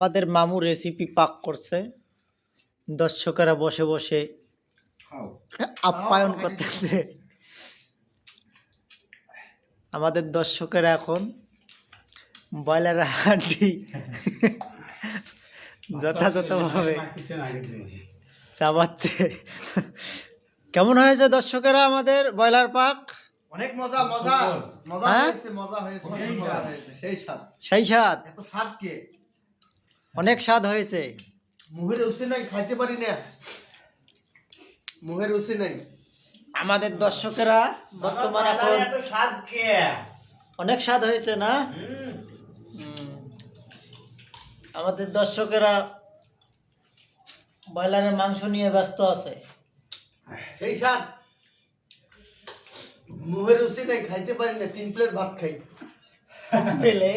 আমাদের মামু রেসিপি পাক করছে, দর্শকেরা বসে বসে আপ্যায়ন করতেছে। আমাদের দর্শকেরা এখন ব্রয়লারের হাড্ডি যথাযথভাবে চাবাচ্ছে। কেমন হয়েছে দর্শকেরা আমাদের ব্রয়লার পাক? অনেক মজা মজা মজা হ্যাঁ? হয়েছে মজা হয়েছে অনেক মজা হয়েছে সেই স্বাদ সেই স্বাদ, এত স্বাদ কে অনেক স্বাদ হয়েছে। মুখের রুচি নাই, খাইতে পারি না, মুখের রুচি নাই। আমাদের দর্শকেরা বর্তমানে এখন এত স্বাদ কে? অনেক স্বাদ হয়েছে না? আমাদের দর্শকেরা ব্রয়লারের মাংস নিয়ে ব্যস্ত আছে। সেই স্বাদ, মুখের রুচি নাই, খাইতে পারি না, 3 প্লেট ভাত খাই। পেলে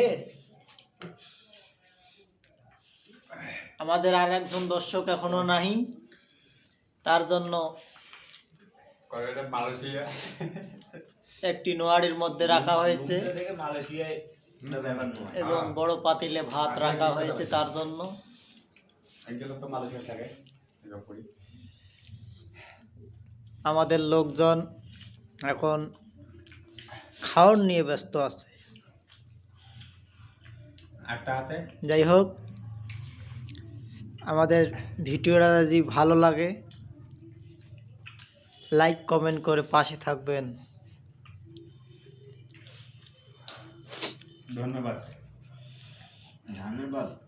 আমাদের আর একজন দর্শক এখনো নাহি, তার জন্য মালয়েশিয়া একটি নোয়াড়ির মধ্যে রাখা হয়েছে মালয়েশিয়ায় ব্যাপার নয়। এবং বড় পাতিলে ভাত রাখা হয়েছে তার জন্য। একজন তো মালয়েশিয়া থাকে করি। আমাদের লোকজন এখন খাওয়ার নিয়ে ব্যস্ত আছে। একটা হাতে যাই হোক, আমাদের ভিডিওটা যদি ভালো লাগে লাইক কমেন্ট করে পাশে থাকবেন। ধন্যবাদ। ধন্যবাদ।